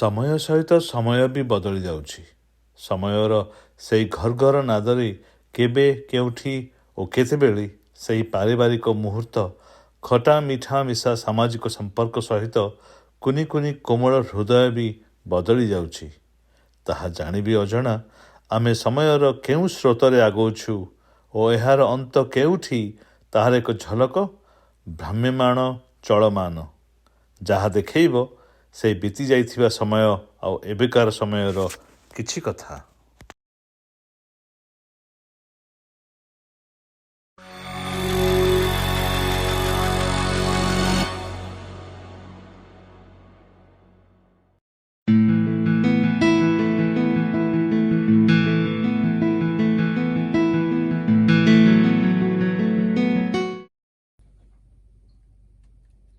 ସମୟ ସହିତ ସମୟ ବି ବଦଳି ଯାଉଛି। ସମୟର ସେଇ ଘରଘର ନାଦରେ କେବେ କେଉଁଠି ଓ କେତେବେଳେ ସେହି ପାରିବାରିକ ମୁହୂର୍ତ୍ତ ଖଟା ମିଠା ମିଶା ସାମାଜିକ ସମ୍ପର୍କ ସହିତ କୁନି କୁନି କୋମଳ ହୃଦୟ ବି ବଦଳି ଯାଉଛି। ତାହା ଜାଣିବି ଅଜଣା ଆମେ ସମୟର କେଉଁ ସ୍ରୋତରେ ଆଗଉଛୁ ଓ ଏହାର ଅନ୍ତ କେଉଁଠି ତାହାର ଏକ ଝଲକ ଭ୍ରାମ୍ୟମାଣ ଚଳମାନ ଯାହା ଦେଖେଇବ ସେଇ ବିତି ଯାଇଥିବା ସମୟ ଆଉ ଏବେକାର ସମୟର କିଛି କଥା।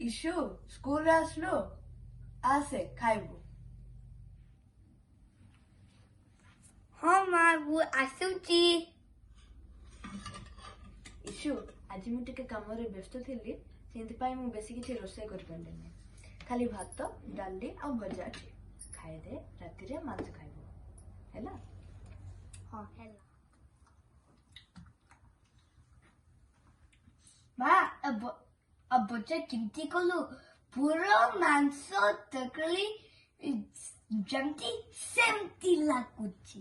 ଇସୁ ସ୍କୁଲରେ ଆସିଲୁ, ଆସେ ଖାଇବୁ। ହଁ ମା, ମୁଁ ଆସୁଛି। ଇସୁ ଆଜି ମୁଁ ଟିକେ କାମରେ ବ୍ୟସ୍ତ ଥିଲି, ସେଥିପାଇଁ ମୁଁ ବେଶୀ କିଛି ରୋଷେଇ କରିପାରିଲିନି। ଖାଲି ଭାତ ଡାଲି ଆଉ ଭଜା ଅଛି, ଖାଇଦେ, ରାତିରେ ମାଂସ ଖାଇବୁ ହେଲା। ହଁ ହେଲା। ମା, ଭଜା କେମିତି କଲୁ? ପୁରା ମାଂସ ତରକାରୀ ଯେମିତି ସେମିତି ଲାଗୁଛି।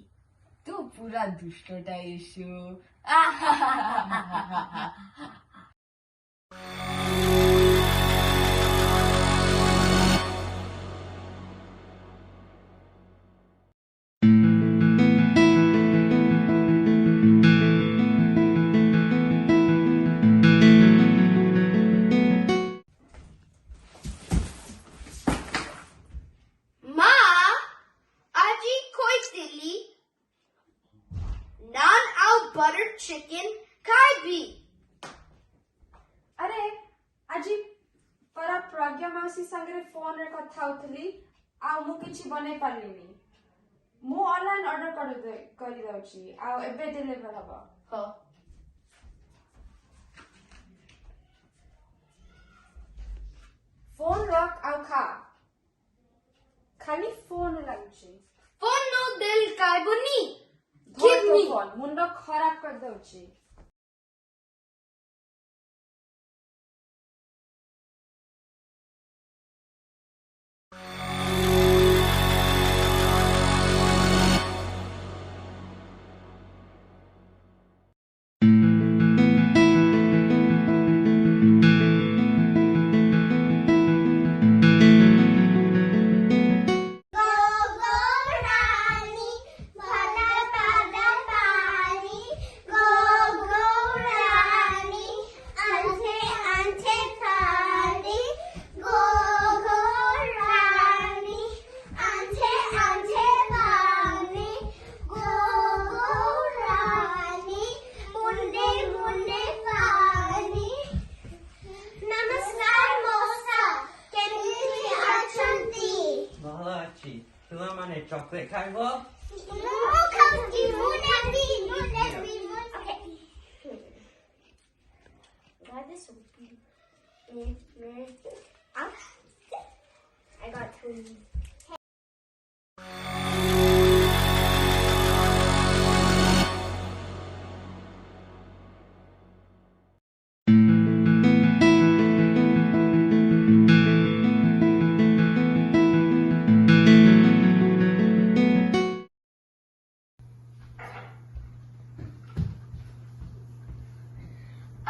ତୁ ପୁରା ଦୁଷ୍ଟଟା ଇସୁ। ମା, ଆଜି କହିଥିଲି ନାନ୍ ଆଉ ବଟର ଚିକେନ ଖାଇବି। ଆରେ ଆଜି ପରା ପ୍ରଜ୍ଞା ମାଉସୀ ସାଙ୍ଗରେ ଫୋନରେ କଥା ହଉଥିଲି, ଆଉ ମୁଁ କିଛି ବନେଇ ପାରିଲିନି। ମୁଁ ଅନଲାଇନ ଅର୍ଡର କରିଦଉଛି, ଆଉ ଏବେ ଡେଲିଭର ହବ। ହଁ ଫୋନ ରଖ ଆଉ ଖା। ଖାଲି ଫୋନ ଲାଗୁଛି। ଫୋନ ନ ଦେଲେ ଖାଇବୁନି। ଧର ତୋ ଫୋନ, ମୁଣ୍ଡ ଖରାପ କରିଦଉଛି। ତୁମମାନେ ଚକୋଲେଟ୍ ଖାଇବ? I got two.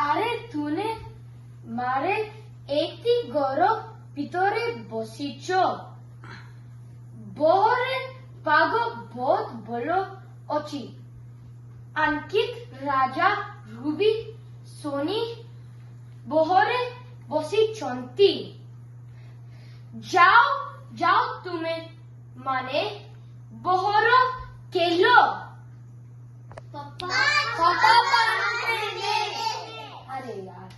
আরে তুনে মারে একটি গরো ভিতরে বসিছ। বহরে পাগ বহুত ভালো অছি। আঙ্কিত রাজা রুবি সোনি বহরে বসিছন্তি। যাও যাও তুমে মানে বহর কেল। अरे यार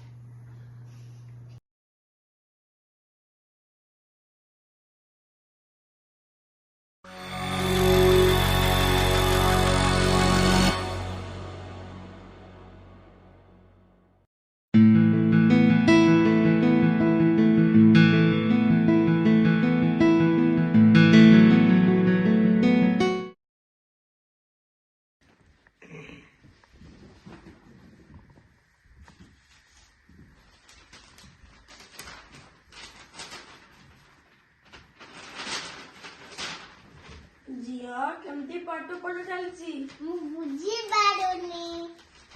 ଝିଅ କେମିତି ପାଠ ପଢା ଚାଲିଛି? ମୁଁ ବୁଝିପାରୁନି।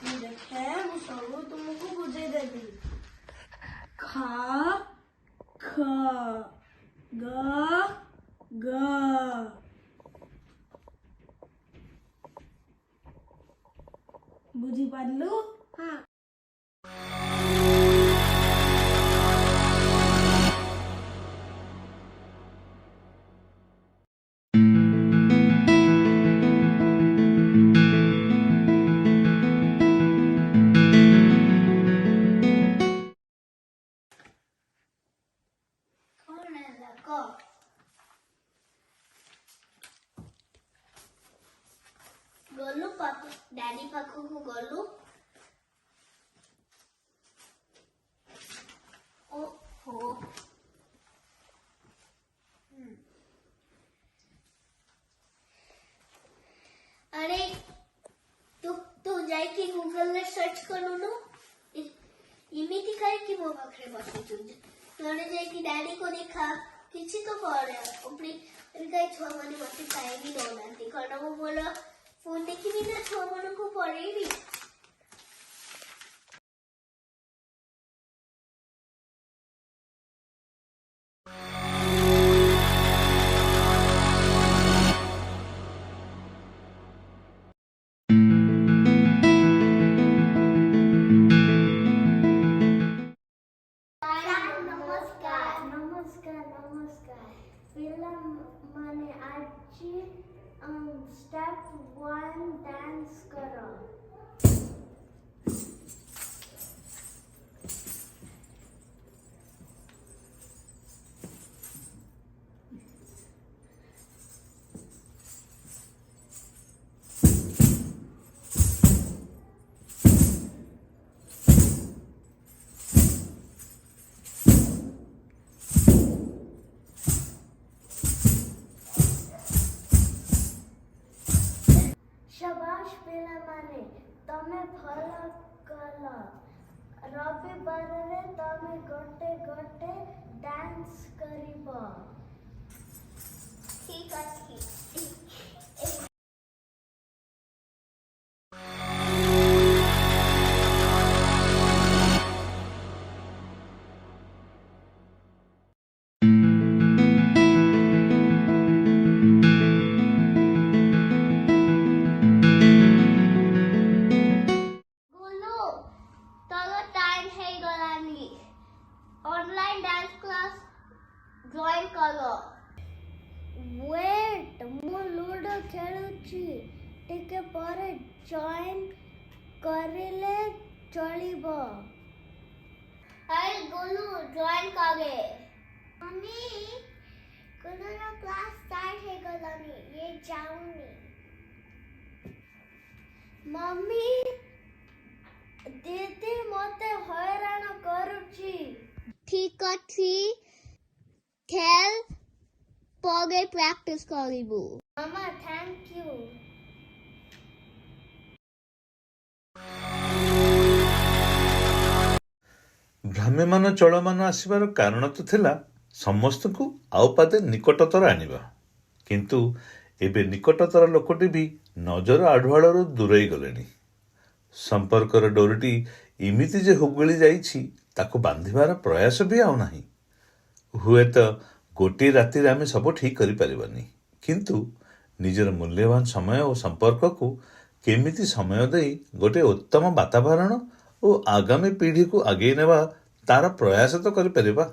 ମୁଁ ଦେଖେ ମୁଁ ସବୁ ତୁମକୁ ବୁଝେଇ ଦେବି। ଖ ଖ ଗ ଗ ବୁଝିପାରିଲୁ? ହଁ। କଣ ହେଲା କହ? ଗଲୁ ଡାଡି ପାଖକୁ ଗଲୁ। ଓହୋ। अरे तू जाइए गूगल में सर्च करूनु इमिति करके मो पाखरे बसिछु तोने जाइए डैडी को देखा किसी तो करे अपनी इनका छुआ माने मते टाइम ही दौनांती कारण मो बोला फोन देखिबी ना छुआ मन को पढ़ेबी। नमस्कार नमस्कार नमस्कार पिला माने आज स्टेप 1 डांस करो। शाबाश पिला माने तमे भल कल रविवार रे तमे गोटे गोटे डांस करिबो। ठीक अछि। ऑनलाइन डांस क्लास जॉइन करो। वेट मु लूडो खेलुची टिके परे जॉइन करिले चलिबो। अरे गोलू जॉइन करे। मम्मी गोलूर क्लास स्टार्ट हे गलानी ये जाऊनी। मम्मी दीदी मते हैरान करूची। ठीक अछि खेल पगे प्रैक्टिस करिबू। मामा थैंक यू। ଭ୍ରାମ୍ୟମାନ ଚଳମାନ ଆସିବାର କାରଣ ତ ଥିଲା ସମସ୍ତଙ୍କୁ ଆଉ ପାଦେ ନିକଟତର ଆଣିବା, କିନ୍ତୁ ଏବେ ନିକଟତର ଲୋକଟି ବି ନଜର ଆଢୁଆଳରୁ ଦୂରେଇ ଗଲେଣି। ସମ୍ପର୍କର ଡୋରିଟି ଏମିତି ଯେ ହୁଗୁଳି ଯାଇଛି ତାକୁ ବାନ୍ଧିବାର ପ୍ରୟାସ ବି ଆଉ ନାହିଁ। ହୁଏତ ଗୋଟିଏ ରାତିରେ ଆମେ ସବୁ ଠିକ୍ କରିପାରିବାନି, କିନ୍ତୁ ନିଜର ମୂଲ୍ୟବାନ ସମୟ ଓ ସମ୍ପର୍କକୁ କେମିତି ସମୟ ଦେଇ ଗୋଟିଏ ଉତ୍ତମ ବାତାବରଣ ଓ ଆଗାମୀ ପିଢ଼ିକୁ ଆଗେଇ ନେବା ତାର ପ୍ରୟାସ ତ କରିପାରିବା।